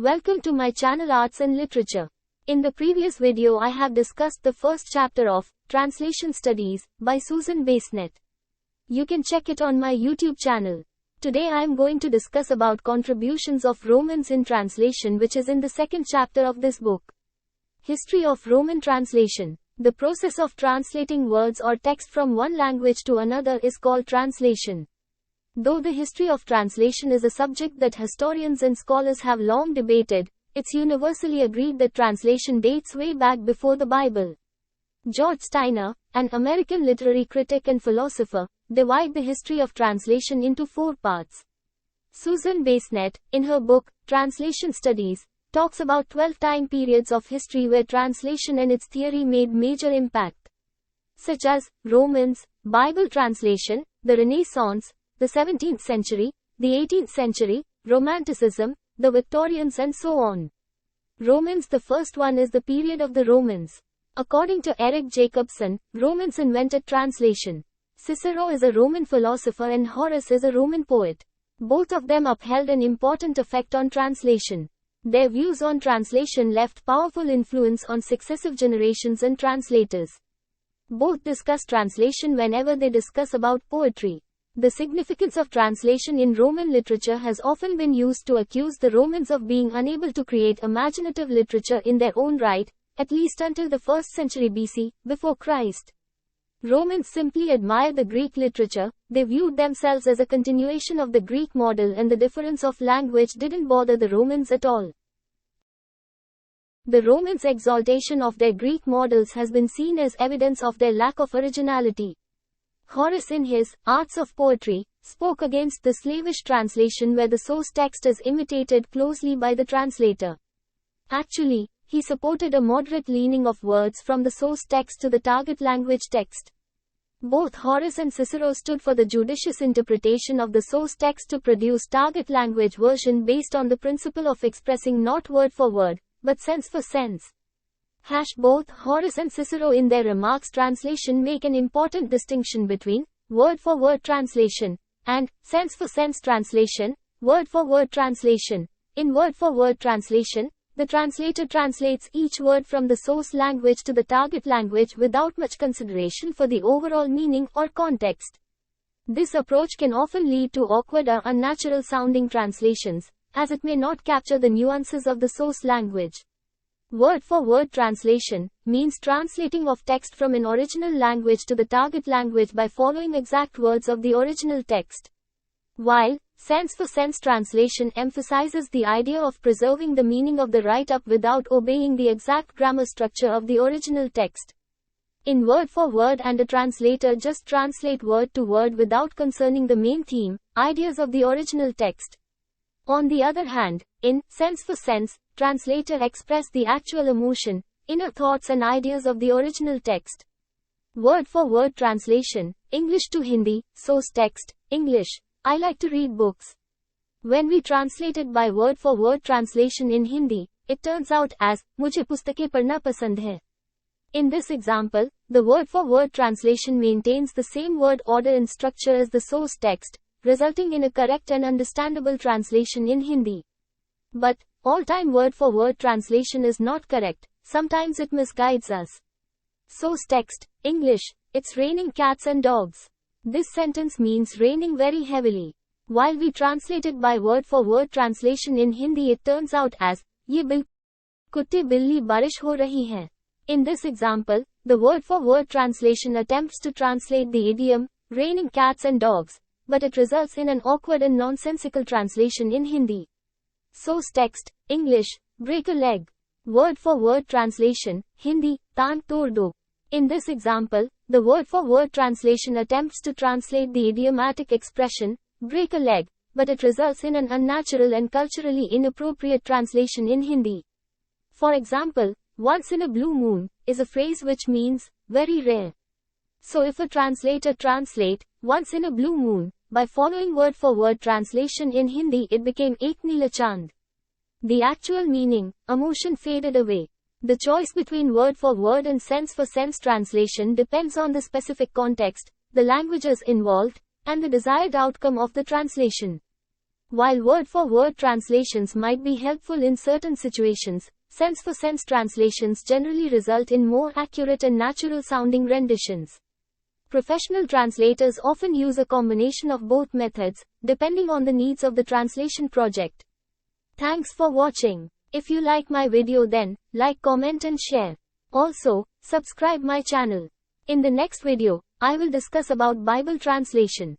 Welcome to my channel Arts and Literature. In the previous video I have discussed the first chapter of Translation Studies by Susan Bassnett. You can check it on my YouTube channel. Today I am going to discuss about contributions of Romans in translation, which is in the second chapter of this book. History of Roman translation. The process of translating words or text from one language to another is called translation. Though the history of translation is a subject that historians and scholars have long debated, it's universally agreed that translation dates way back before the Bible. George Steiner, an American literary critic and philosopher, divided the history of translation into 4 parts. Susan Bassnett, in her book, Translation Studies, talks about 12 time periods of history where translation and its theory made major impact, such as Romans, Bible translation, the Renaissance, the 17th century, the 18th century, Romanticism, the Victorians, and so on. Romans. The first one is the period of the Romans. According to Eric Jacobson, Romans invented translation. Cicero is a Roman philosopher and Horace is a Roman poet. Both of them upheld an important effect on translation. Their views on translation left powerful influence on successive generations and translators. Both discuss translation whenever they discuss about poetry. The significance of translation in Roman literature has often been used to accuse the Romans of being unable to create imaginative literature in their own right, at least until the 1st century BC, before Christ. Romans simply admired the Greek literature. They viewed themselves as a continuation of the Greek model, and the difference of language didn't bother the Romans at all. The Romans' exaltation of their Greek models has been seen as evidence of their lack of originality. Horace, in his Arts of Poetry, spoke against the slavish translation where the source text is imitated closely by the translator. Actually, he supported a moderate leaning of words from the source text to the target language text. Both Horace and Cicero stood for the judicious interpretation of the source text to produce target language version based on the principle of expressing not word for word, but sense for sense. Both Horace and Cicero in their remarks translation make an important distinction between word-for-word translation and sense-for-sense translation, word-for-word translation. In word-for-word translation, the translator translates each word from the source language to the target language without much consideration for the overall meaning or context. This approach can often lead to awkward or unnatural sounding translations, as it may not capture the nuances of the source language. Word-for-word translation means translating of text from an original language to the target language by following exact words of the original text. While sense-for-sense translation emphasizes the idea of preserving the meaning of the write-up without obeying the exact grammar structure of the original text. In word-for-word, and a translator just translate word to word without concerning the main theme, ideas of the original text. On the other hand, in sense-for-sense, translator express the actual emotion, inner thoughts and ideas of the original text. Word-for-word translation, English to Hindi, source text, English. I like to read books. When we translate it by word-for-word translation in Hindi, it turns out as, मुझे पुस्तकें पढ़ना पसंद है. In this example, the word-for-word translation maintains the same word order and structure as the source text, resulting in a correct and understandable translation in Hindi. But, all-time word-for-word translation is not correct. Sometimes it misguides us. Source text, English. It's raining cats and dogs. This sentence means raining very heavily. While we translate it by word-for-word translation in Hindi, it turns out as, ये bill कुत्ते बिल्ली बारिश हो रही है. In this example, the word-for-word translation attempts to translate the idiom, raining cats and dogs, but it results in an awkward and nonsensical translation in Hindi. Source text, English, break a leg. Word-for-word translation, Hindi, taan tod do. In this example, the word-for-word translation attempts to translate the idiomatic expression, break a leg, but it results in an unnatural and culturally inappropriate translation in Hindi. For example, once in a blue moon, is a phrase which means, very rare. So if a translator translate, once in a blue moon, by following word-for-word translation in Hindi, it became Ek Neela Chand. The actual meaning, emotion faded away. The choice between word-for-word and sense-for-sense translation depends on the specific context, the languages involved, and the desired outcome of the translation. While word-for-word translations might be helpful in certain situations, sense-for-sense translations generally result in more accurate and natural-sounding renditions. Professional translators often use a combination of both methods, depending on the needs of the translation project. Thanks for watching. If you like my video then, like, comment and share. Also, subscribe my channel. In the next video, I will discuss about Bible translation.